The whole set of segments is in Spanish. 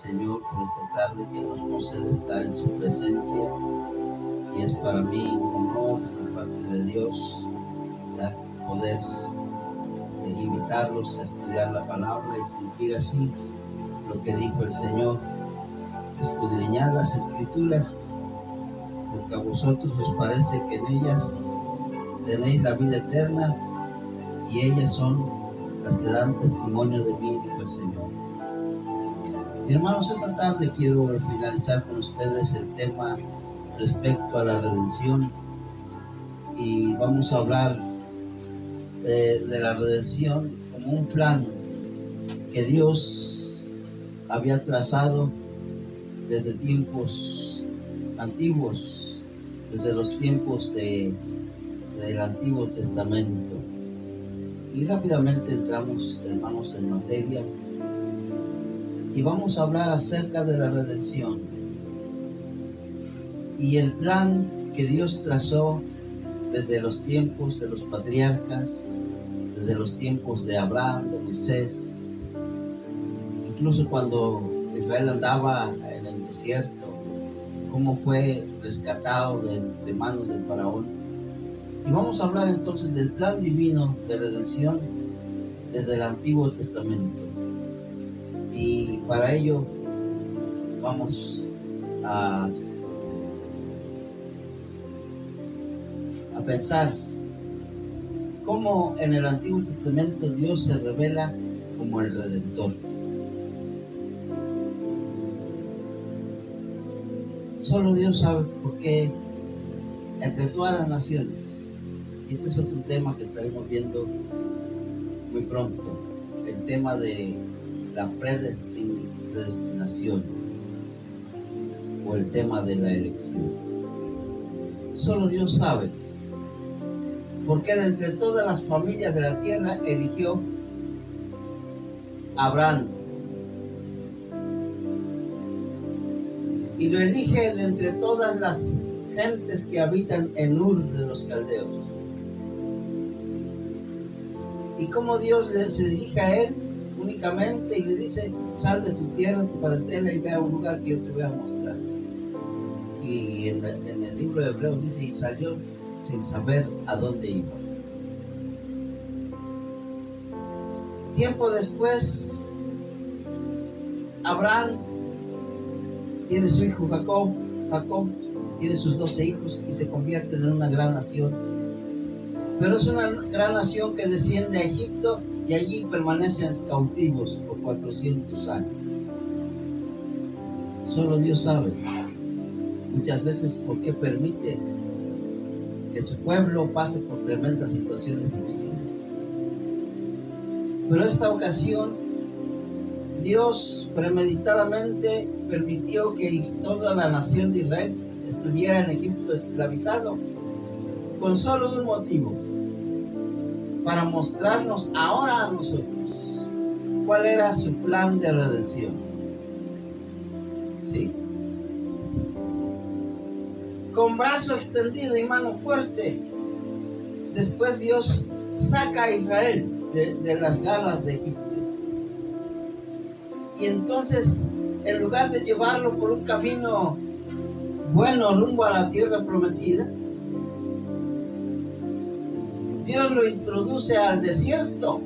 Señor, por esta tarde que nos concede estar en su presencia. Y es para mí un honor por parte de Dios poder invitarlos a estudiar la palabra y cumplir así lo que dijo el Señor: escudriñad las Escrituras, porque a vosotros os parece que en ellas tenéis la vida eterna, y ellas son las que dan testimonio de mí, dijo el Señor. Y hermanos, esta tarde quiero finalizar con ustedes el tema respecto a la redención, y vamos a hablar de la redención como un plan que Dios había trazado desde tiempos antiguos, desde los tiempos del Antiguo Testamento. Y rápidamente entramos, hermanos, en materia, y vamos a hablar acerca de la redención y el plan que Dios trazó desde los tiempos de los patriarcas, desde los tiempos de Abraham, de Moisés, incluso cuando Israel andaba en el desierto, cómo fue rescatado de manos del faraón. Y vamos a hablar entonces del plan divino de redención desde el Antiguo Testamento. Y para ello vamos a pensar cómo en el Antiguo Testamento Dios se revela como el Redentor. Solo Dios sabe por qué entre todas las naciones. Este es otro tema que estaremos viendo muy pronto, el tema de la predestinación o el tema de la elección. Solo Dios sabe por qué de entre todas las familias de la tierra eligió a Abraham, y lo elige de entre todas las gentes que habitan en Ur de los Caldeos. Y cómo Dios se dirige a él únicamente y le dice: sal de tu tierra, tu parentela, y ve a un lugar que yo te voy a mostrar. Y en el libro de Hebreos dice: y salió sin saber a dónde iba. Tiempo después, Abraham tiene su hijo Jacob tiene sus 12 hijos y se convierten en una gran nación. Pero es una gran nación que desciende a Egipto y allí permanecen cautivos por 400 años. Solo Dios sabe muchas veces por qué permite que su pueblo pase por tremendas situaciones difíciles. Pero esta ocasión Dios premeditadamente permitió que toda la nación de Israel estuviera en Egipto esclavizado, con solo un motivo: para mostrarnos ahora a nosotros cuál era su plan de redención. ¿Sí? Con brazo extendido y mano fuerte, después Dios saca a Israel de las garras de Egipto. Y entonces, en lugar de llevarlo por un camino bueno rumbo a la tierra prometida, Dios lo introduce al desierto,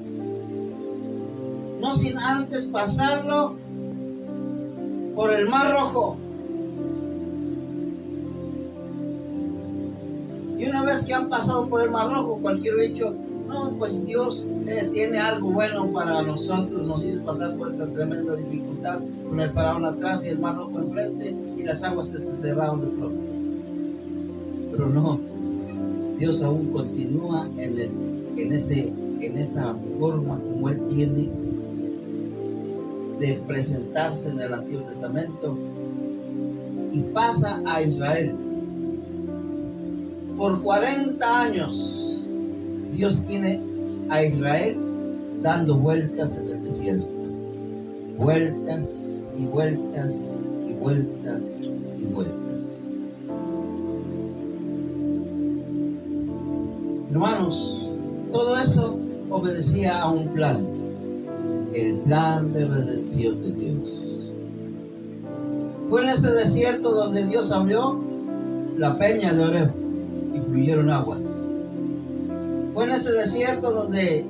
no sin antes pasarlo por el Mar Rojo. Y una vez que han pasado por el Mar Rojo, cualquier hecho: no, pues Dios tiene algo bueno para nosotros, nos hizo pasar por esta tremenda dificultad con el faraón atrás y el Mar Rojo enfrente y las aguas que se cerraron de pronto. Pero no, Dios aún continúa en esa forma como Él tiene de presentarse en el Antiguo Testamento, y pasa a Israel. Por 40 años Dios tiene a Israel dando vueltas en el desierto. Vueltas y vueltas y vueltas y vueltas. Hermanos, todo eso obedecía a un plan, el plan de redención de Dios. Fue en ese desierto donde Dios abrió la peña de Oreb y fluyeron aguas. Fue en ese desierto donde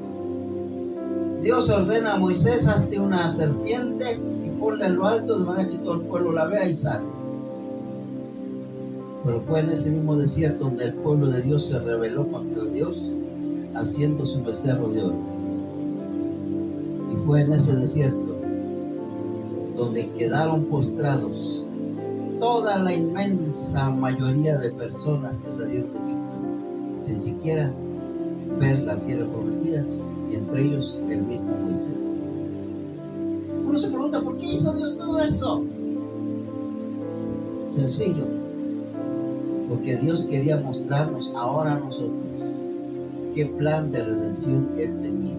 Dios ordena a Moisés: hazte una serpiente y ponla en lo alto de manera que todo el pueblo la vea y salga. Pero fue en ese mismo desierto donde el pueblo de Dios se rebeló contra Dios, haciendo su becerro de oro. Y fue en ese desierto donde quedaron postrados toda la inmensa mayoría de personas que salieron de Egipto, sin siquiera ver la tierra prometida, y entre ellos el mismo Moisés. Uno se pregunta: ¿por qué hizo Dios todo eso? Sencillo, porque Dios quería mostrarnos ahora a nosotros qué plan de redención Él tenía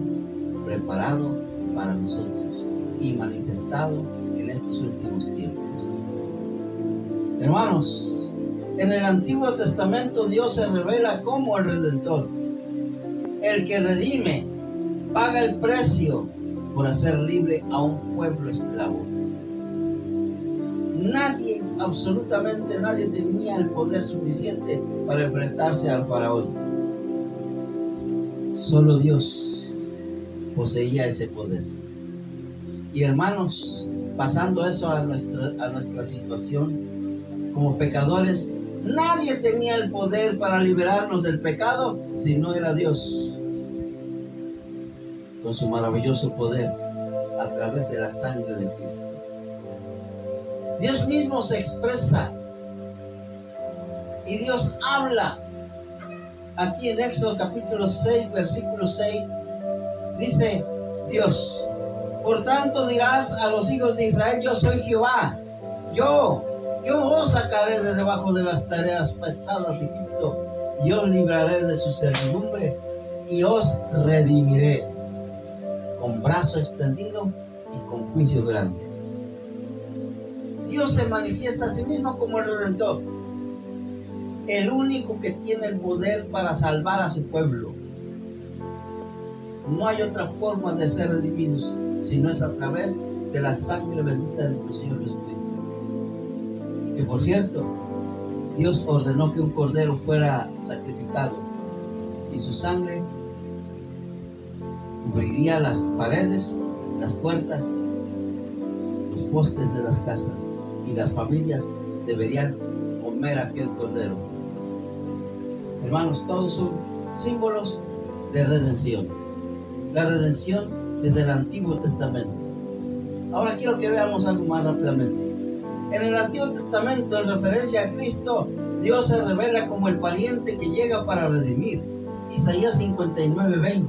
preparado para nosotros y manifestado en estos últimos tiempos. Hermanos, en el Antiguo Testamento Dios se revela como el Redentor, el que redime, paga el precio por hacer libre a un pueblo esclavo. Nadie, absolutamente nadie, tenía el poder suficiente para enfrentarse al faraón. Solo Dios poseía ese poder. Y hermanos, pasando eso a nuestra situación como pecadores, nadie tenía el poder para liberarnos del pecado si no era Dios, con su maravilloso poder a través de la sangre de Cristo. Dios mismo se expresa y Dios habla. Aquí en Éxodo capítulo 6, versículo 6, dice Dios: por tanto dirás a los hijos de Israel: yo soy Jehová, yo os sacaré de debajo de las tareas pesadas de Egipto, y os libraré de su servidumbre, y os redimiré con brazo extendido y con juicio grande. Dios se manifiesta a sí mismo como el Redentor, el único que tiene el poder para salvar a su pueblo. No hay otra forma de ser redimidos si no es a través de la sangre bendita de nuestro Señor Jesucristo. Que por cierto, Dios ordenó que un cordero fuera sacrificado y su sangre cubriría las paredes, las puertas, los postes de las casas, y las familias deberían comer aquel cordero. Hermanos, todos son símbolos de redención. La redención desde el Antiguo Testamento. Ahora quiero que veamos algo más rápidamente. En el Antiguo Testamento, en referencia a Cristo, Dios se revela como el pariente que llega para redimir. Isaías 59:20.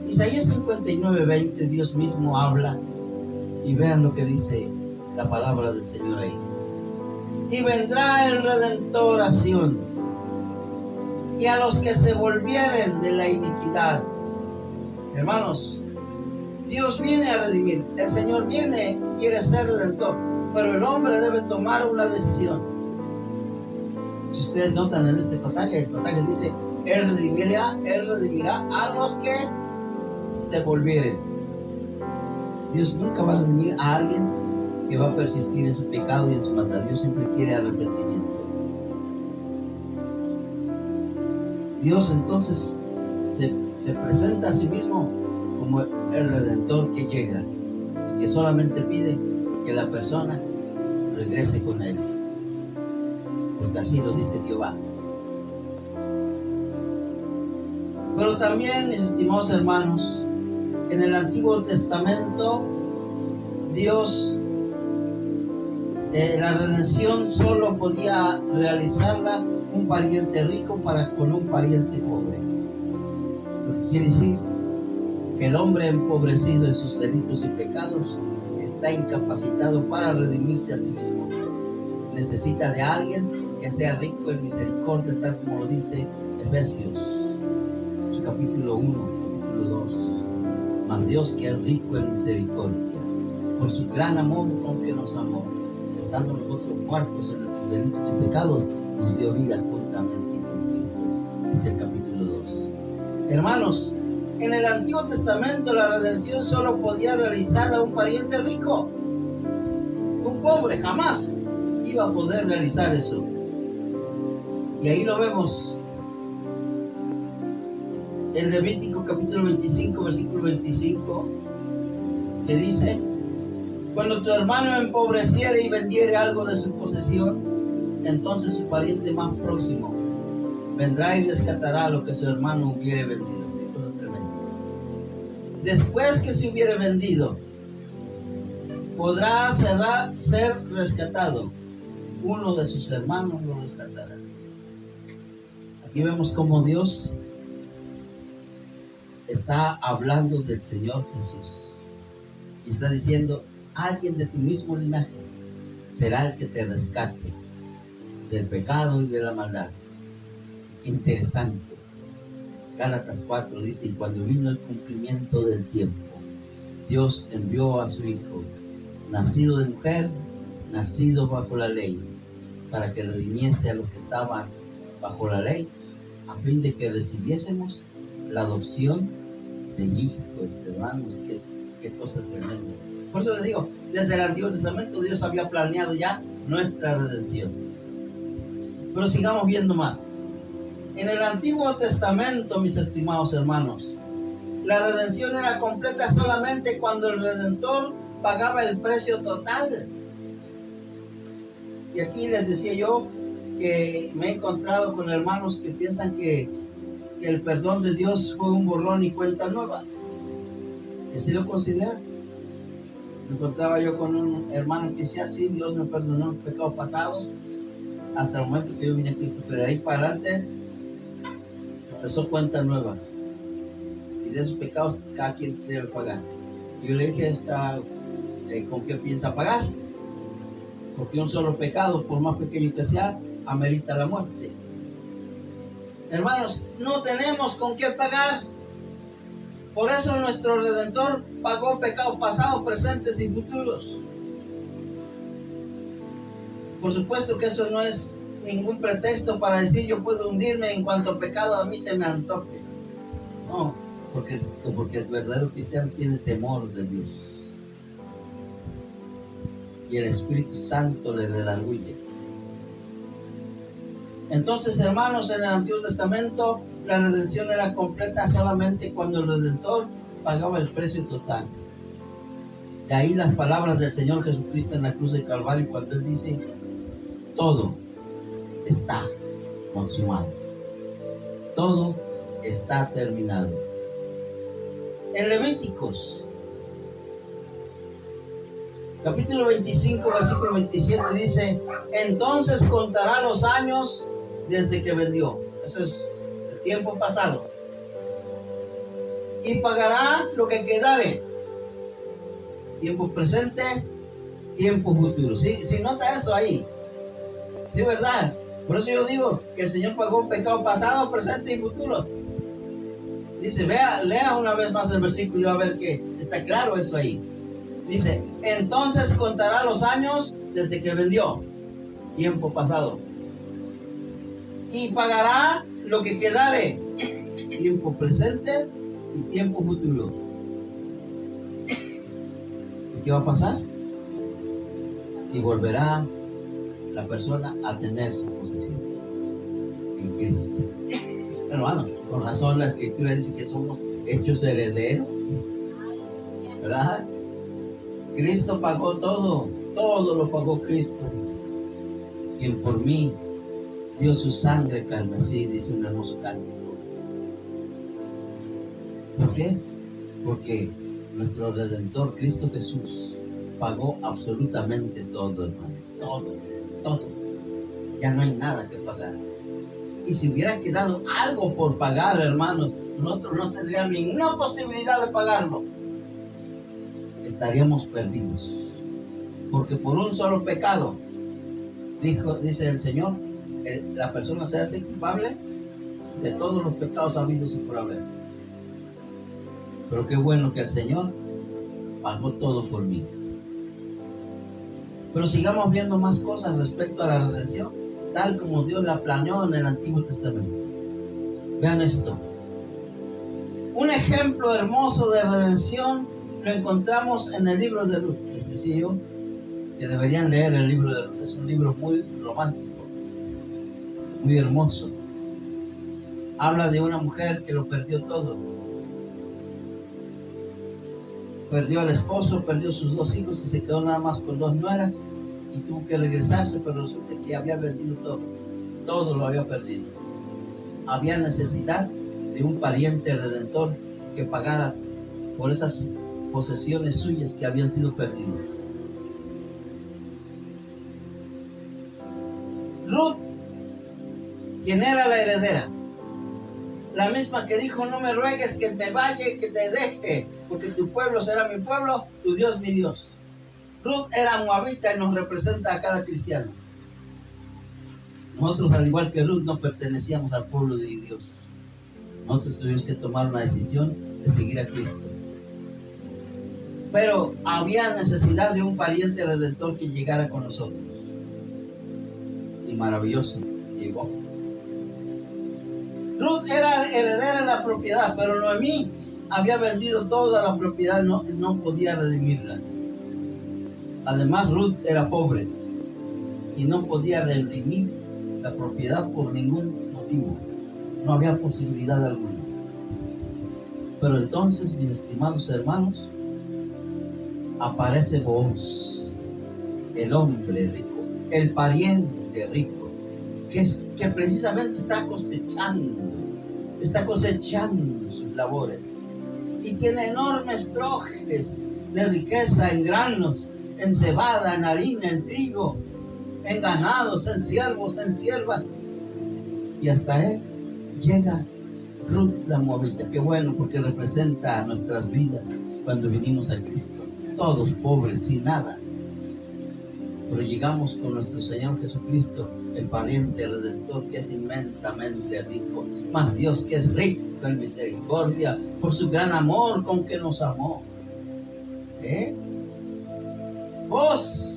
Isaías 59:20, Dios mismo habla, y vean lo que dice la palabra del Señor ahí. Y vendrá el Redentor a Sión, y a los que se volvieren de la iniquidad. Hermanos, Dios viene a redimir, el Señor viene, quiere ser Redentor, pero el hombre debe tomar una decisión. Si ustedes notan en este pasaje, el pasaje dice: Él redimirá a los que se volvieren. Dios nunca va a redimir a alguien que va a persistir en su pecado y en su maldad. Dios siempre quiere arrepentimiento. Dios entonces se presenta a sí mismo como el Redentor que llega y que solamente pide que la persona regrese con Él, porque así lo dice Jehová. Pero también, mis estimados hermanos, en el Antiguo Testamento, Dios, la redención solo podía realizarla un pariente rico para con un pariente pobre. Lo que quiere decir que el hombre empobrecido en sus delitos y pecados está incapacitado para redimirse a sí mismo. Necesita de alguien que sea rico en misericordia, tal como lo dice Efesios, su capítulo 1, capítulo 2. Mas Dios, que es rico en misericordia, por su gran amor con que nos amó, estando nosotros muertos en nuestros delitos y pecados, nos dio vida juntamente con Cristo. Dice el capítulo 2. Hermanos, en el Antiguo Testamento la redención solo podía realizarla un pariente rico. Un pobre jamás iba a poder realizar eso. Y ahí lo vemos en Levítico capítulo 25, versículo 25, que dice: cuando tu hermano empobreciere y vendiere algo de su posesión, entonces su pariente más próximo vendrá y rescatará lo que su hermano hubiere vendido. Qué cosa tremenda. Después que se hubiere vendido, podrá ser rescatado. Uno de sus hermanos lo rescatará. Aquí vemos cómo Dios está hablando del Señor Jesús. Y está diciendo: alguien de tu mismo linaje será el que te rescate del pecado y de la maldad. Qué interesante. Gálatas 4 dice: y cuando vino el cumplimiento del tiempo, Dios envió a su Hijo, nacido de mujer, nacido bajo la ley, para que redimiese a los que estaban bajo la ley, a fin de que recibiésemos la adopción de hijos. Hermanos, qué cosa tremenda. Por eso les digo, desde el Antiguo Testamento Dios había planeado ya nuestra redención. Pero sigamos viendo más. En el Antiguo Testamento, mis estimados hermanos, la redención era completa solamente cuando el Redentor pagaba el precio total. Y aquí les decía yo que me he encontrado con hermanos que piensan que el perdón de Dios fue un borrón y cuenta nueva. Que sí lo considera. Me encontraba yo con un hermano que decía: sí, Dios me perdonó los pecados pasados hasta el momento que yo vine a Cristo, pero de ahí para adelante empezó cuenta nueva, y de esos pecados cada quien debe pagar. Y yo le dije: ¿con qué piensa pagar? Porque un solo pecado, por más pequeño que sea, amerita la muerte. Hermanos, no tenemos con qué pagar. Por eso nuestro Redentor pagó pecados pasados, presentes y futuros. Por supuesto que eso no es ningún pretexto para decir: yo puedo hundirme en cuanto pecado a mí se me antoje. No, porque el verdadero cristiano tiene temor de Dios. Y el Espíritu Santo le redarguye. Entonces, hermanos, en el Antiguo Testamento la redención era completa solamente cuando el Redentor pagaba el precio total. De ahí las palabras del Señor Jesucristo en la cruz del Calvario, cuando Él dice: todo está consumado, todo está terminado. En Levíticos capítulo 25, versículo 27 dice: entonces contará los años desde que vendió. Eso es el tiempo pasado. Y pagará lo que quedare. Tiempo presente, tiempo futuro. ¿Sí nota eso ahí? Sí, ¿verdad? Por eso yo digo que el Señor pagó un pecado pasado, presente y futuro. Dice, lea una vez más el versículo y va a ver que está claro eso ahí. Dice, entonces contará los años desde que vendió. Tiempo pasado. Y pagará lo que quedare. Tiempo presente y tiempo futuro. ¿Y qué va a pasar? Y volverá la persona a tener su posesión en Cristo. Hermano, con razón la Escritura dice que somos hechos herederos, ¿verdad? Cristo pagó todo lo pagó Cristo, quien por mí dio su sangre carmesí, dice un hermoso cántico. ¿Por qué? Porque nuestro Redentor Cristo Jesús pagó absolutamente todo, hermanos, todo. Ya no hay nada que pagar. Y si hubiera quedado algo por pagar, hermanos, nosotros no tendríamos ninguna posibilidad de pagarlo. Estaríamos perdidos. Porque por un solo pecado, dice el Señor, la persona se hace culpable de todos los pecados habidos y por haber. Pero qué bueno que el Señor pagó todo por mí. Pero sigamos viendo más cosas respecto a la redención, tal como Dios la planeó en el Antiguo Testamento. Vean esto. Un ejemplo hermoso de redención lo encontramos en el libro de Ruth. Les decía yo que deberían leer el libro de Ruth. Es un libro muy romántico, muy hermoso. Habla de una mujer que lo perdió todo. Perdió al esposo, perdió sus 2 hijos y se quedó nada más con 2 nueras y tuvo que regresarse, pero resulta que había perdido todo. Todo lo había perdido. Había necesidad de un pariente redentor que pagara por esas posesiones suyas que habían sido perdidas. Ruth, quien era la heredera, la misma que dijo: no me ruegues que me vaya y que te deje, porque tu pueblo será mi pueblo, tu Dios mi Dios. Ruth era moabita y nos representa a cada cristiano. Nosotros, al igual que Ruth, no pertenecíamos al pueblo de Dios. Nosotros tuvimos que tomar una decisión de seguir a Cristo. Pero había necesidad de un pariente redentor que llegara con nosotros. Y maravilloso, llegó. Ruth era heredera de la propiedad, pero Noemí había vendido toda la propiedad, no podía redimirla. Además, Ruth era pobre y no podía redimir la propiedad por ningún motivo. No había posibilidad alguna. Pero entonces, mis estimados hermanos, aparece Booz, el hombre rico, el pariente rico, que precisamente está cosechando sus labores y tiene enormes trojes de riqueza en granos, en cebada, en harina, en trigo, en ganados, en siervos, en siervas, y hasta él llega Ruth la moabita. Qué bueno, porque representa a nuestras vidas cuando vinimos a Cristo, todos pobres, sin nada, pero llegamos con nuestro Señor Jesucristo, el pariente redentor, que es inmensamente rico, más Dios que es rico en misericordia por su gran amor con que nos amó. Vos,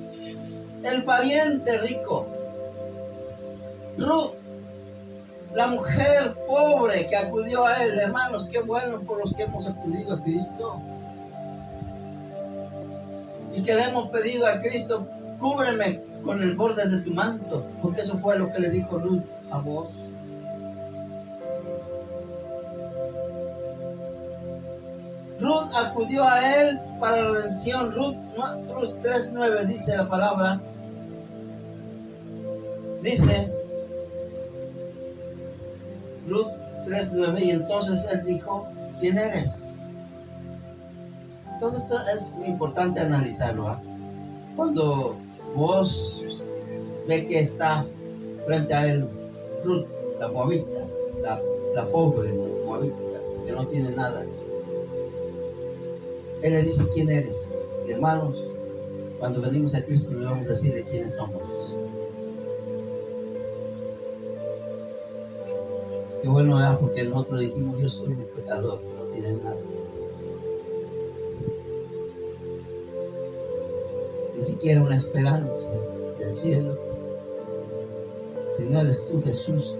el pariente rico. Ruth, la mujer pobre que acudió a él. Hermanos, qué bueno por los que hemos acudido a Cristo y que le hemos pedido a Cristo: cúbreme con el borde de tu manto, porque eso fue lo que le dijo Ruth a vos. Ruth acudió a él para la redención. Ruth 3:9 dice la palabra. Dice Ruth 3:9, y entonces él dijo: ¿quién eres? Entonces esto es muy importante analizarlo, ¿eh? Cuando vos ve que está frente a él Ruth, la moabita, la pobre moabita, que no tiene nada, él le dice: ¿quién eres? Y hermanos, cuando venimos a Cristo debemos decirle quiénes somos. Qué bueno era, porque nosotros dijimos: yo soy un pecador, no tiene nada. Ni siquiera una esperanza del cielo. Si no eres tú, Jesús,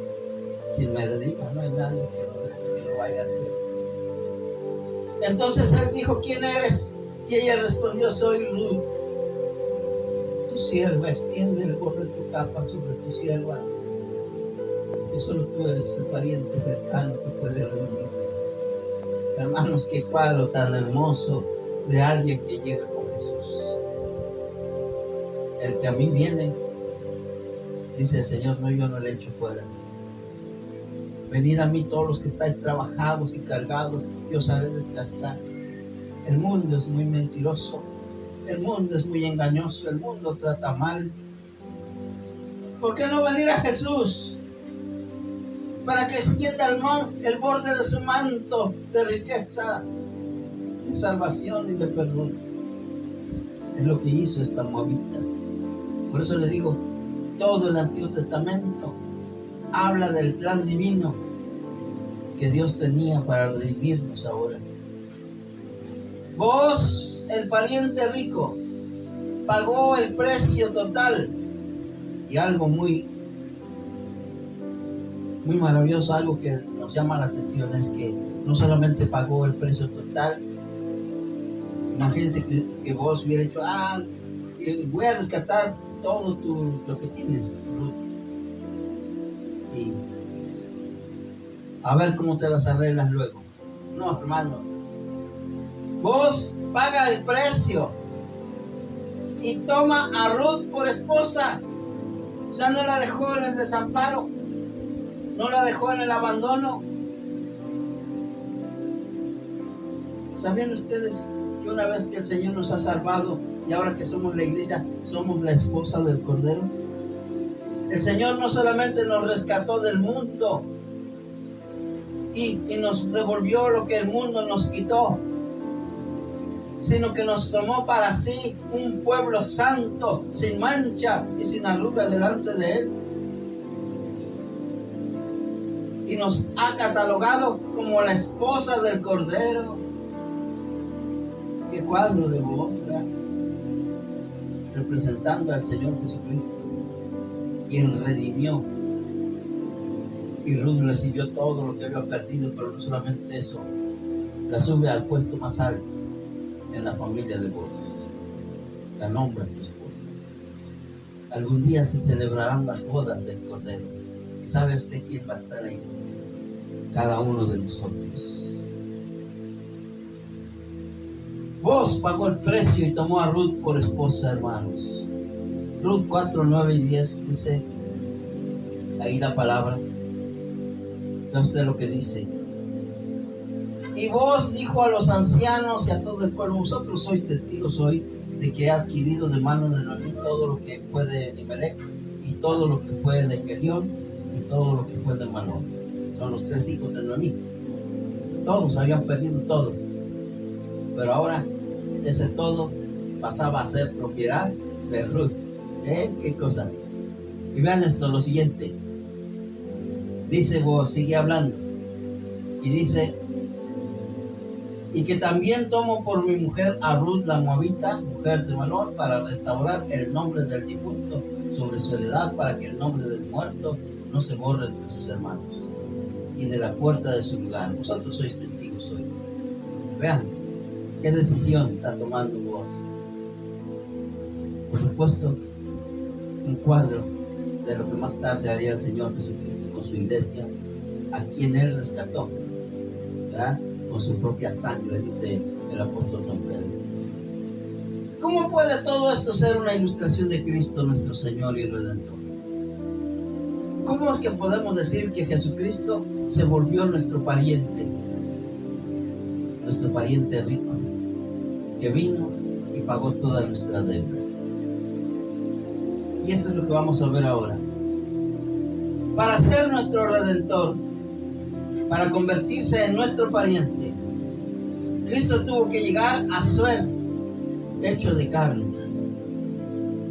quien me redima, no hay nadie que lo vaya a hacer. Entonces él dijo: ¿quién eres? Y ella respondió: soy Ruth, tu sierva. Extiende el borde de tu capa sobre tu sierva, que solo tú eres su pariente cercano que puede redimir. Hermanos, qué cuadro tan hermoso de alguien que llega con Jesús. El que a mí viene, dice el Señor, no, yo no le echo fuera. Venid a mí todos los que estáis trabajados y cargados, y os haré descansar. El mundo es muy mentiroso, el mundo es muy engañoso, el mundo trata mal. ¿Por qué no venir a Jesús para que extienda el borde de su manto de riqueza, de salvación y de perdón? Es lo que hizo esta moabita. Por eso le digo, todo el Antiguo Testamento habla del plan divino que Dios tenía para redimirnos ahora. Vos, el pariente rico, pagó el precio total. Y algo muy maravilloso, algo que nos llama la atención, es que no solamente pagó el precio total. Imagínense que vos hubiera hecho, que voy a rescatar todo lo que tienes, Ruth. Y a ver cómo te las arreglas luego. No, hermano. Vos paga el precio y toma a Ruth por esposa. O sea, no la dejó en el desamparo, no la dejó en el abandono. ¿Sabían ustedes que una vez que el Señor nos ha salvado y ahora que somos la iglesia, somos la esposa del Cordero? El Señor no solamente nos rescató del mundo y nos devolvió lo que el mundo nos quitó, sino que nos tomó para sí un pueblo santo, sin mancha y sin arruga delante de Él. Y nos ha catalogado como la esposa del Cordero. Qué cuadro de voz, ¿verdad? Representando al Señor Jesucristo, quien redimió. Y Ruth recibió todo lo que había perdido, pero no solamente eso, la sube al puesto más alto en la familia de Boaz, la nombra su esposa. Algún día se celebrarán las bodas del Cordero. ¿Sabe usted quién va a estar ahí? Cada uno de nosotros. Boaz pagó el precio y tomó a Ruth por esposa, hermanos. Ruth 4, 9 y 10 dice ahí la palabra. Ve usted lo que dice. Y Boaz dijo a los ancianos y a todo el pueblo: vosotros sois testigos hoy de que he adquirido de mano de Noemí todo lo que fue de Elimelech, y todo lo que fue de Kelión, y todo lo que fue de Malón. Son los 3 hijos de Noemí. Todos habían perdido todo, pero ahora ese todo pasaba a ser propiedad de Ruth. ¿Qué cosa? Y vean esto, lo siguiente. Dice Boaz, sigue hablando, y dice: y que también tomo por mi mujer a Ruth la Moabita, mujer de Malón, para restaurar el nombre del difunto sobre su heredad, para que el nombre del muerto no se borre de sus hermanos, y de la puerta de su lugar. Vosotros sois testigos hoy. Vean qué decisión está tomando Boaz. Por supuesto, un cuadro de lo que más tarde haría el Señor Jesucristo con su iglesia, a quien Él rescató, ¿verdad? Con su propia sangre, dice el apóstol San Pedro. ¿Cómo puede todo esto ser una ilustración de Cristo nuestro Señor y Redentor? ¿Cómo es que podemos decir que Jesucristo se volvió nuestro pariente rico, que vino y pagó toda nuestra deuda? Y esto es lo que vamos a ver ahora. Para ser nuestro Redentor, para convertirse en nuestro pariente, Cristo tuvo que llegar a ser hecho de carne,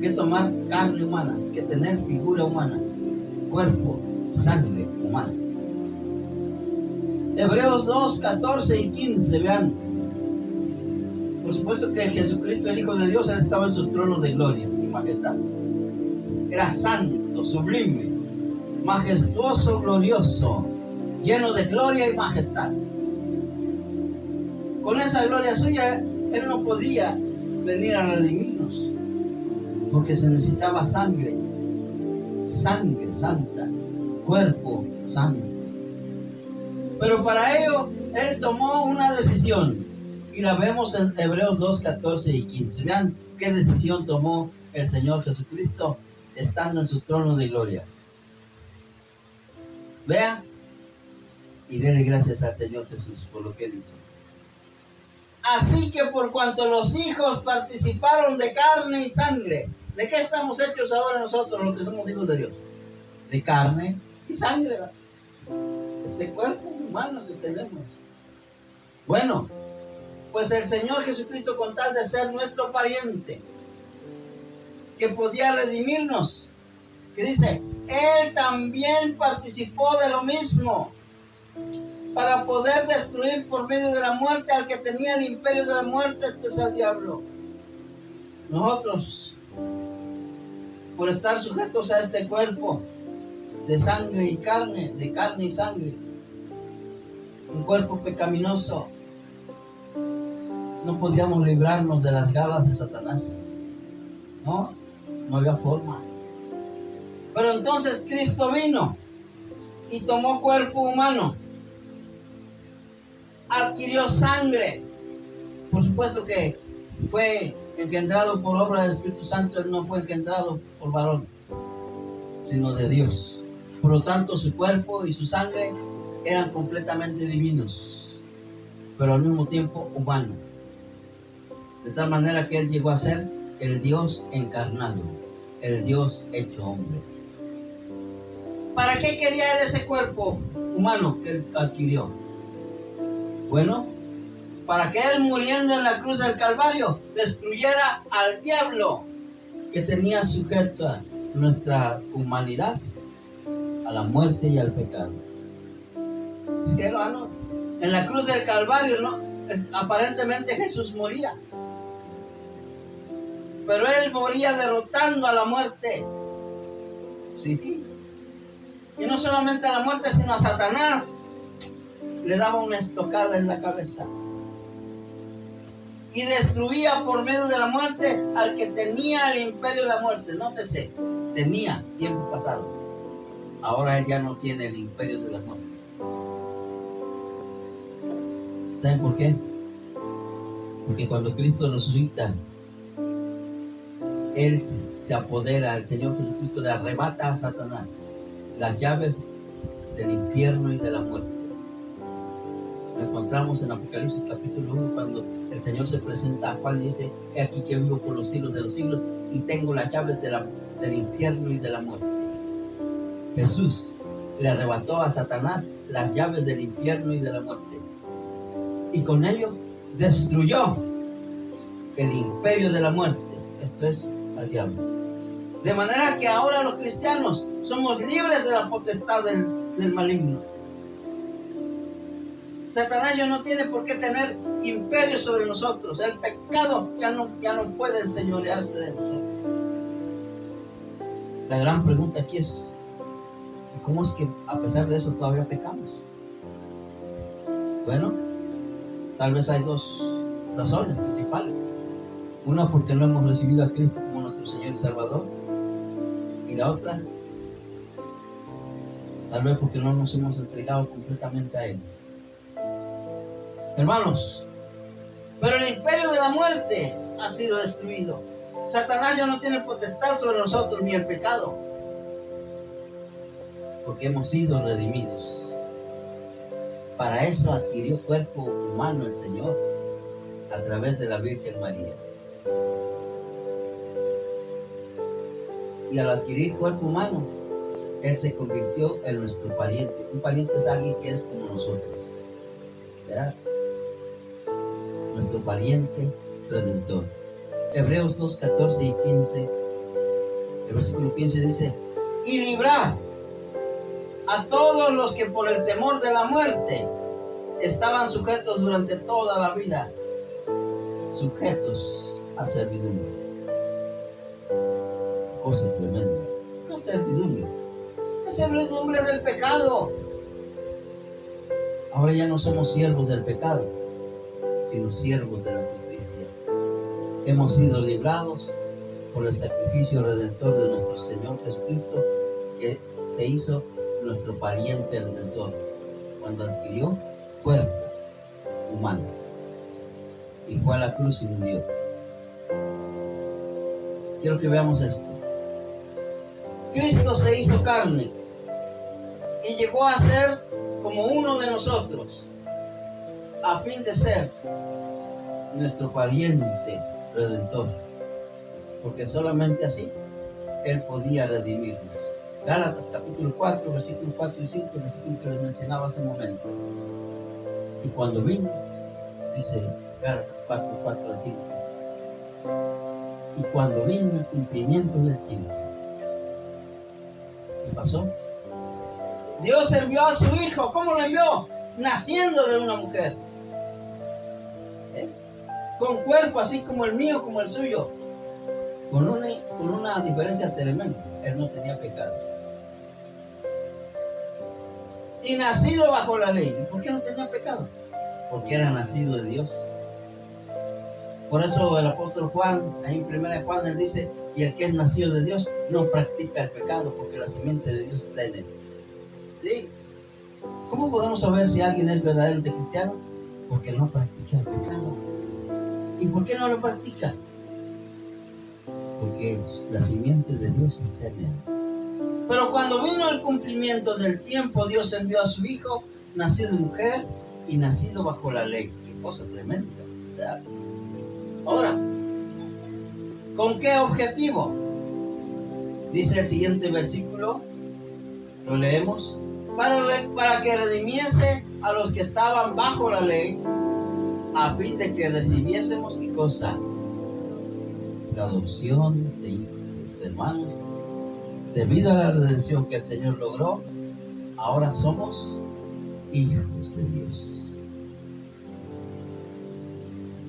que tomar carne humana, que tener figura humana, cuerpo, sangre humana. Hebreos 2, 14 y 15, vean. Por supuesto que Jesucristo, el Hijo de Dios, Él estaba en su trono de gloria y majestad. Era santo, sublime, majestuoso, glorioso, lleno de gloria y majestad. Con esa gloria suya, Él no podía venir a redimirnos, porque se necesitaba sangre santa, cuerpo santo. Pero para ello, Él tomó una decisión, y la vemos en Hebreos 2, 14 y 15. Vean qué decisión tomó el Señor Jesucristo estando en su trono de gloria. Vean y denle gracias al Señor Jesús por lo que Él hizo. Así que por cuanto los hijos participaron de carne y sangre, ¿de qué estamos hechos ahora nosotros los que somos hijos de Dios? De carne y sangre, ¿verdad? Este cuerpo humano que tenemos. Bueno, pues el Señor Jesucristo, con tal de ser nuestro pariente, que podía redimirnos, que dice, Él también participó de lo mismo, para poder destruir por medio de la muerte al que tenía el imperio de la muerte, este es el diablo. Nosotros, por estar sujetos a este cuerpo de sangre y carne, de carne y sangre, un cuerpo pecaminoso, no podíamos librarnos de las garras de Satanás. No, no había forma. Pero entonces Cristo vino y tomó cuerpo humano, adquirió sangre. Por supuesto que fue engendrado por obra del Espíritu Santo. Él no fue engendrado por varón, sino de Dios. Por lo tanto, su cuerpo y su sangre eran completamente divinos, pero al mismo tiempo humanos. De tal manera que Él llegó a ser el Dios encarnado, el Dios hecho hombre. ¿Para qué quería Él ese cuerpo humano que Él adquirió? Bueno, para que Él, muriendo en la cruz del Calvario, destruyera al diablo que tenía sujeta nuestra humanidad a la muerte y al pecado. Sí, hermano, en la cruz del Calvario, ¿no? Aparentemente Jesús moría, pero Él moría derrotando a la muerte. Sí. Y no solamente a la muerte, sino a Satanás. Le daba una estocada en la cabeza. Y destruía por medio de la muerte al que tenía el imperio de la muerte. Nótese, tenía tiempo pasado. Ahora Él ya no tiene el imperio de la muerte. ¿Saben por qué? Porque cuando Cristo resucita, Él se apodera, el Señor Jesucristo le arrebata a Satanás las llaves del infierno y de la muerte. Lo encontramos en Apocalipsis capítulo 1, cuando el Señor se presenta a Juan y dice: he aquí que vivo por los siglos de los siglos y tengo las llaves del infierno y de la muerte. Jesús le arrebató a Satanás las llaves del infierno y de la muerte, y con ello destruyó el imperio de la muerte, esto es, al diablo. De manera que ahora los cristianos somos libres de la potestad del maligno. Satanás ya no tiene por qué tener imperio sobre nosotros. El pecado ya no puede enseñorearse de nosotros. La gran pregunta aquí es: ¿cómo es que a pesar de eso todavía pecamos? Bueno, tal vez hay dos razones principales. Una, porque no hemos recibido a Cristo como nuestro Señor y Salvador. Y la otra, tal vez porque no nos hemos entregado completamente a Él. Hermanos, pero el imperio de la muerte ha sido destruido. Satanás ya no tiene potestad sobre nosotros, ni el pecado, porque hemos sido redimidos. Para eso adquirió cuerpo humano el Señor a través de la Virgen María. Y al adquirir cuerpo humano, Él se convirtió en nuestro pariente. Un pariente es alguien que es como nosotros, ¿verdad? Nuestro pariente redentor. Hebreos 2, 14 y 15, el versículo 15 dice: y librar a todos los que por el temor de la muerte estaban sujetos durante toda la vida, sujetos a servidumbre. Cosa tremenda. No servidumbre, es servidumbre del pecado. Ahora ya no somos siervos del pecado, sino siervos de la justicia. Hemos sido librados por el sacrificio redentor de nuestro Señor Jesucristo, que se hizo nuestro pariente redentor cuando adquirió cuerpo humano y fue a la cruz y murió. Quiero que veamos esto. Cristo se hizo carne y llegó a ser como uno de nosotros, a fin de ser nuestro pariente redentor, porque solamente así Él podía redimirnos. Gálatas capítulo 4, versículos 4 y 5, el versículo que les mencionaba hace un momento. Y cuando vino, dice Gálatas 4, 4 al 5, y cuando vino el cumplimiento del tiempo, ¿qué pasó? Dios envió a su Hijo. ¿Cómo lo envió? Naciendo de una mujer, con cuerpo así como el mío, como el suyo, con una diferencia tremenda. Él no tenía pecado y nacido bajo la ley. ¿Y por qué no tenía pecado? Porque era nacido de Dios. Por eso el apóstol Juan, ahí en 1 Juan, él dice, y el que es nacido de Dios no practica el pecado, porque la simiente de Dios está en él. ¿Sí? ¿Cómo podemos saber si alguien es verdaderamente cristiano? Porque no practica el pecado. ¿Y por qué no lo practica? Porque la simiente de Dios está en él. Pero cuando vino el cumplimiento del tiempo, Dios envió a su Hijo, nacido de mujer y nacido bajo la ley. Qué cosa tremenda, ¿verdad? Ahora, ¿con qué objetivo? Dice el siguiente versículo, lo leemos, para que redimiese a los que estaban bajo la ley, a fin de que recibiésemos, ¿qué cosa? La adopción de hijos, hermanos. Debido a la redención que el Señor logró, ahora somos hijos de Dios.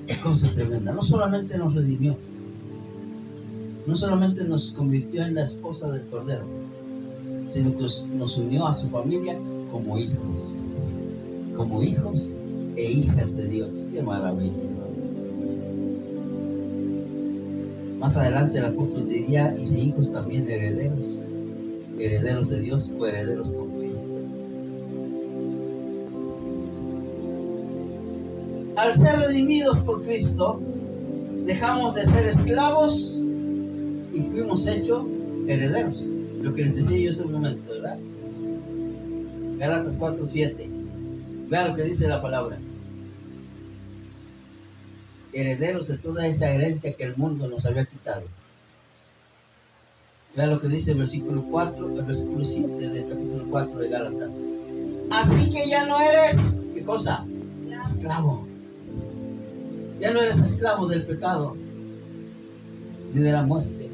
Es cosa tremenda. No solamente nos redimió, no solamente nos convirtió en la esposa del Cordero, sino que nos unió a su familia como hijos e hijas de Dios. ¡Qué maravilla! Más adelante el apóstol diría, y si hijos también herederos de Dios, coherederos con Cristo. Al ser redimidos por Cristo, dejamos de ser esclavos y fuimos hechos herederos. Lo que les decía yo hace un momento, ¿verdad? Gálatas 4:7. Vean lo que dice la palabra. Herederos de toda esa herencia que el mundo nos había quitado. Vean lo que dice el versículo 7 del capítulo 4 de Gálatas. Así que ya no eres, ¿qué cosa? Esclavo. Ya no eres esclavo del pecado, ni de la muerte.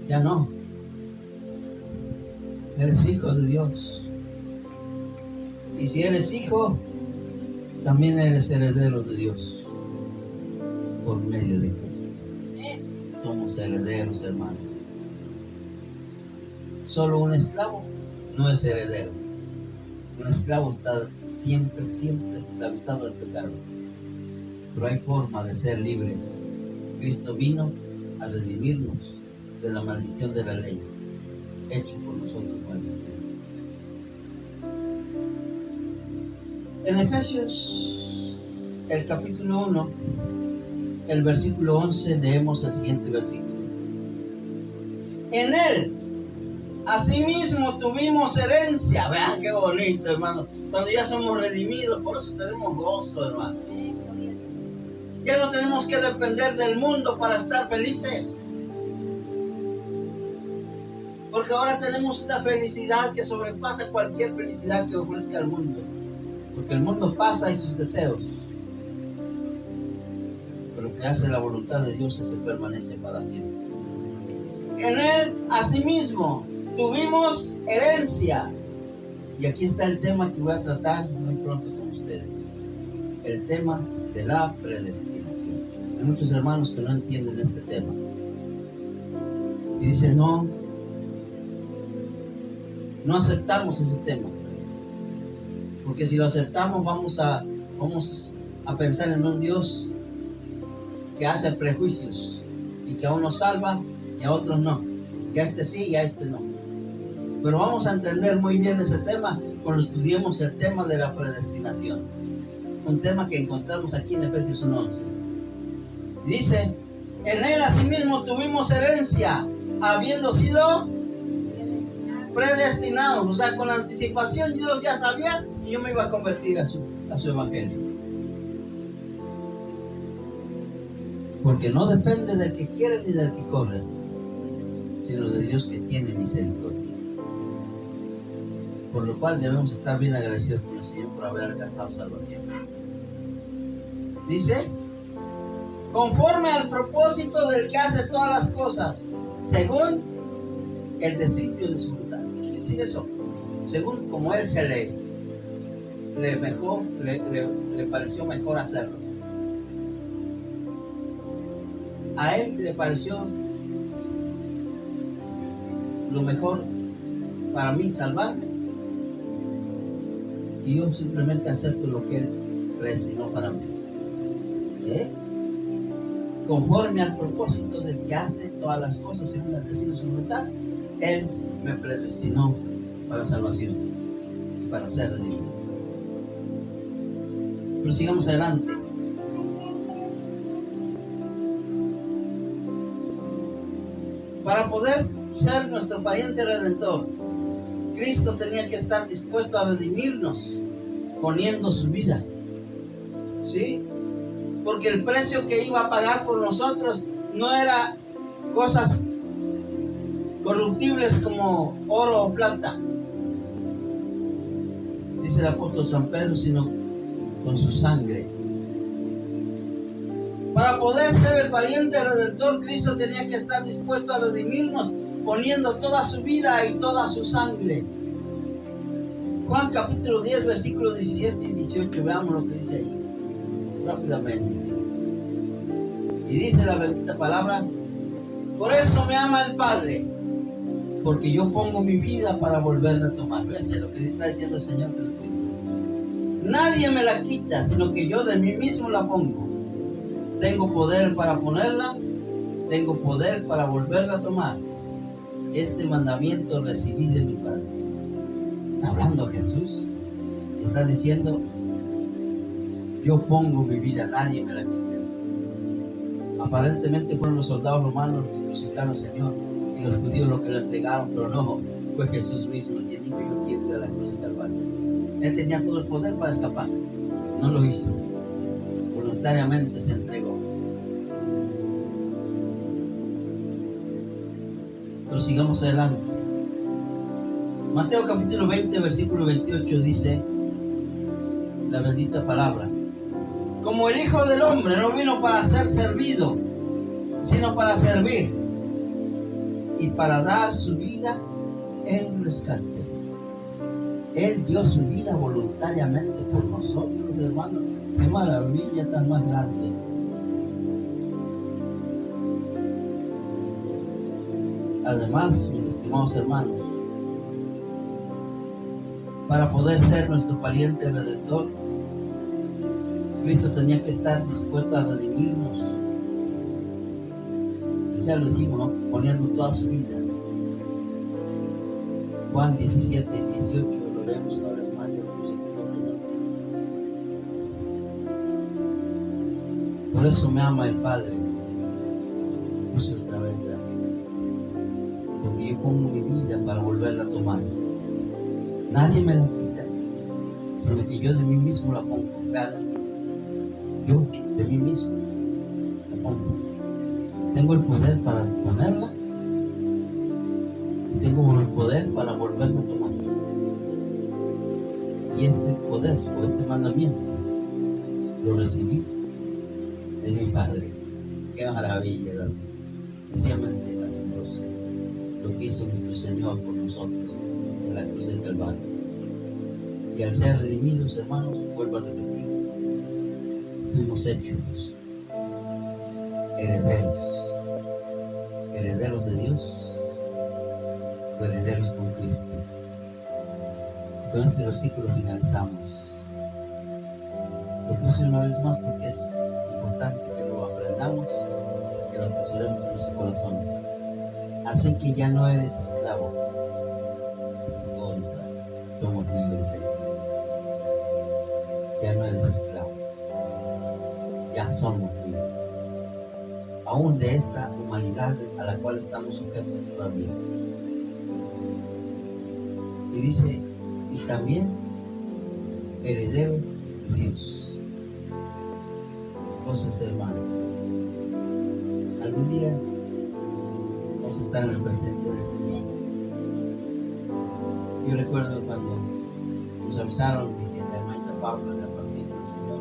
Ya no. Eres hijo de Dios. Y si eres hijo, también eres heredero de Dios. Por medio de Cristo. Somos herederos, hermanos. Solo un esclavo no es heredero. Un esclavo está siempre esclavizado al pecado. Pero hay forma de ser libres. Cristo vino a redimirnos de la maldición de la ley, hecho por nosotros maldición. En Efesios, el capítulo 1, el versículo 11, leemos el siguiente versículo. En él, asimismo, tuvimos herencia. Vean qué bonito, hermano. Cuando ya somos redimidos, por eso tenemos gozo, hermano. Ya no tenemos que depender del mundo para estar felices. Porque ahora tenemos esta felicidad que sobrepasa cualquier felicidad que ofrezca el mundo. Porque el mundo pasa y sus deseos. Pero que hace la voluntad de Dios se permanece para siempre. En él, asimismo, tuvimos herencia. Y aquí está el tema que voy a tratar muy pronto con ustedes. El tema de la predestinación. Hay muchos hermanos que no entienden este tema. Y dicen, no aceptamos ese tema. Porque si lo aceptamos vamos a pensar en un Dios que hace prejuicios y que a unos salva y a otros no, que a este sí y a este no. Pero vamos a entender muy bien ese tema cuando estudiemos el tema de la predestinación, un tema que encontramos aquí en Efesios 1:11. Dice, en él asimismo tuvimos herencia, habiendo sido predestinados. O sea, con la anticipación Dios ya sabía que yo me iba a convertir a su evangelio. Porque no depende del que quiere ni del que corre, sino de Dios que tiene misericordia. Por lo cual debemos estar bien agradecidos con el Señor por haber alcanzado salvación. Dice, conforme al propósito del que hace todas las cosas, según el designio de su voluntad. ¿Qué quiere decir eso? Según como Él se le pareció mejor hacerlo. A Él le pareció lo mejor para mí salvarme, y yo simplemente acepto lo que Él predestinó para mí. conforme al propósito del que hace todas las cosas según el deseo de su voluntad, Él me predestinó para salvación, para ser redimido. Pero sigamos adelante. Para poder ser nuestro pariente redentor, Cristo tenía que estar dispuesto a redimirnos poniendo su vida. ¿Sí? Porque el precio que iba a pagar por nosotros no era cosas corruptibles como oro o plata, dice el apóstol San Pedro, sino con su sangre. Para poder ser el pariente redentor, Cristo tenía que estar dispuesto a redimirnos poniendo toda su vida y toda su sangre. Juan capítulo 10, versículos 17 y 18, veamos lo que dice ahí rápidamente. Y dice la bendita palabra: por eso me ama el Padre, porque yo pongo mi vida para volverla a tomar. Fíjense lo que está diciendo el Señor Jesucristo. Nadie me la quita, sino que yo de mí mismo la pongo. Tengo poder para ponerla, tengo poder para volverla a tomar. Este mandamiento recibí de mi Padre. Está hablando Jesús. Está diciendo: yo pongo mi vida, nadie me la quita. Aparentemente fueron los soldados romanos los que crucificaron al Señor y los judíos los que lo entregaron, pero no, fue Jesús mismo quien dijo: yo quiero ir a la cruz del Calvario. Él tenía todo el poder para escapar, no lo hizo, voluntariamente se entregó. Pero sigamos adelante. Mateo capítulo 20, versículo 28 dice la bendita palabra: como el Hijo del Hombre no vino para ser servido, sino para servir y para dar su vida en rescate. Él dio su vida voluntariamente por nosotros, hermanos. Qué maravilla tan más grande. Además, mis estimados hermanos, para poder ser nuestro pariente redentor, Cristo tenía que estar dispuesto a redimirnos. Ya lo dijimos, ¿no? Poniendo toda su vida. Juan 17 y 18, lo leemos una vez más. Por eso me ama el Padre. Puse otra vez, ¿verdad? Porque yo pongo mi vida para volverla a tomar. Nadie me la quita, sino que yo de mí mismo la pongo. Yo de mí mismo la pongo. Tengo el poder para ponerla y tengo el poder para volverla a tomar. Y este poder o este mandamiento lo recibí de mi Padre. Qué maravilla, ¿verdad? Sencillamente asombroso lo que hizo nuestro Señor por nosotros en la cruz del Calvario. Y al ser redimidos, hermanos, vuelvo a repetir, fuimos hechos herederos de Dios, herederos con Cristo. Con este versículo finalizamos. Lo puse una vez más porque es importante que lo aprendamos, que lo atesoremos en nuestro corazón. Así que ya no eres esclavo, somos libres de Dios. Ya no eres esclavo, ya somos libres, aún de esta humanidad a la cual estamos sujetos todavía. Y dice, y también heredero de Dios. Entonces, hermanos, algún día vamos a estar en el presente del Señor. Yo recuerdo cuando nos avisaron de que la hermanita Paula había partido del Señor,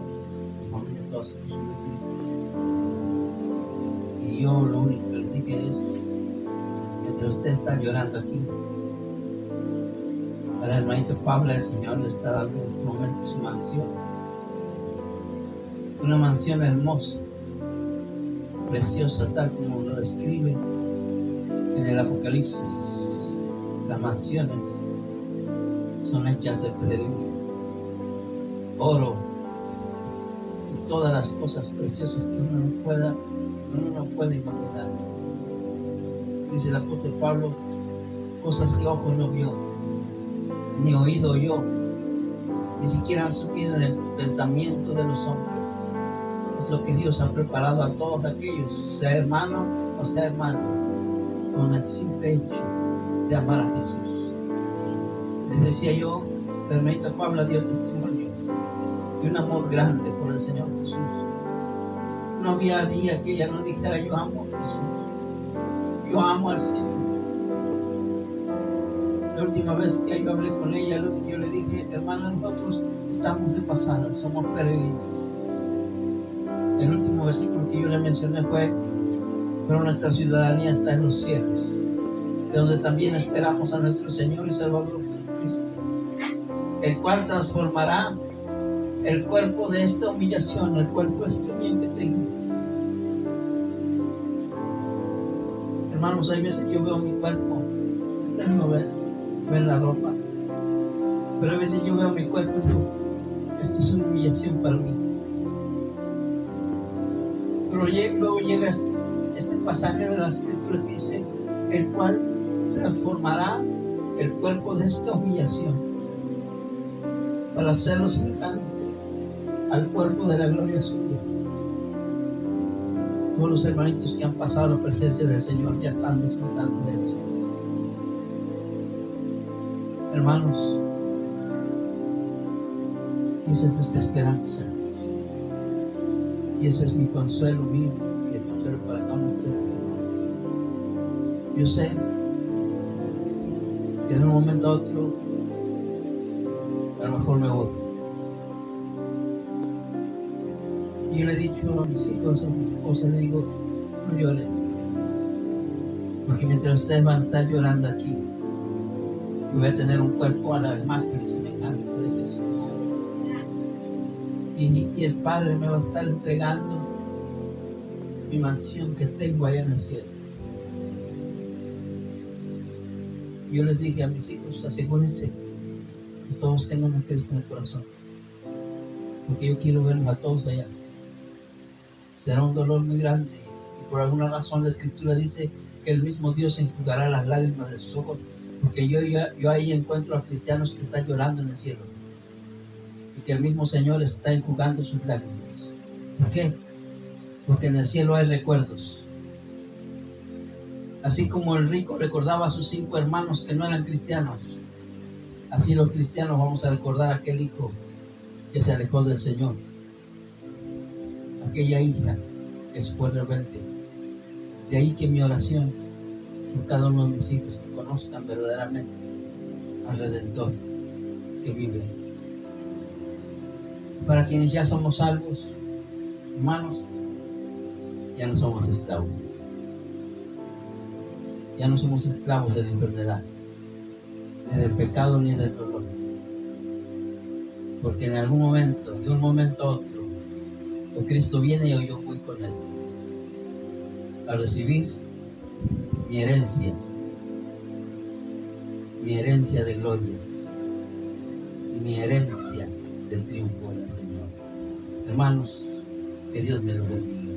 mi familia todos se puso muy tristes. Y yo lo único que les dije es, mientras ustedes están llorando aquí, a la hermanita Paula el Señor le está dando en este momento su mansión. Una mansión hermosa, preciosa, tal como lo describe en el Apocalipsis. Las mansiones son hechas de pedrería, oro y todas las cosas preciosas que uno no puede imaginar. Dice el apóstol Pablo, cosas que ojo no vio, ni oído oyó, ni siquiera han subido en el pensamiento de los hombres. Es lo que Dios ha preparado a todos aquellos, sea hermano o sea hermano, con el simple hecho de amar a Jesús. Les decía yo, la hermanita Paula dio testimonio de un amor grande por el Señor Jesús. No había día que ella no dijera, yo amo a Jesús, yo amo al Señor. La última vez que yo hablé con ella, yo le dije, hermana, nosotros estamos de pasada, somos peregrinos. El último versículo que yo le mencioné fue, pero nuestra ciudadanía está en los cielos, de donde también esperamos a nuestro Señor y Salvador Jesucristo, el cual transformará el cuerpo de esta humillación, el cuerpo este mío que tengo. Hermanos, hay veces yo veo mi cuerpo, ustedes no ven la ropa, pero a veces yo veo mi cuerpo y digo, esto es una humillación para mí. Pero luego llega este pasaje de la Escritura que dice, el cual transformará el cuerpo de esta humillación para hacerlo semejante al cuerpo de la gloria suya. Todos los hermanitos que han pasado la presencia del Señor ya están disfrutando de eso. Hermanos, esa es nuestra esperanza. Y ese es mi consuelo mío y el consuelo para cada uno de ustedes. Yo sé que de un momento a otro a lo mejor me voy. Y yo le he dicho a mis hijos, a mi esposa, le digo, no lloren. Porque mientras ustedes van a estar llorando aquí, yo voy a tener un cuerpo a la imagen y semejanza de Jesús. Y el Padre me va a estar entregando mi mansión que tengo allá en el cielo. Yo les dije a mis hijos, asegúrense que todos tengan a Cristo en el corazón, porque yo quiero verlos a todos allá. Será un dolor muy grande y por alguna razón la Escritura dice que el mismo Dios enjugará las lágrimas de sus ojos, porque yo ahí encuentro a cristianos que están llorando en el cielo y que el mismo Señor está enjugando sus lágrimas. ¿Por qué? Porque en el cielo hay recuerdos. Así como el rico recordaba a sus 5 hermanos que no eran cristianos, así los cristianos vamos a recordar a aquel hijo que se alejó del Señor, aquella hija que fue rebelde. De ahí que mi oración por cada uno de mis hijos que conozcan verdaderamente al Redentor que vive. Para quienes ya somos salvos, hermanos, ya no somos esclavos. Ya no somos esclavos de la enfermedad, ni del pecado, ni del dolor. Porque en algún momento, de un momento a otro, o Cristo viene o yo voy con Él a recibir mi herencia de gloria y mi herencia del triunfo del Señor. Hermanos, que Dios me lo bendiga.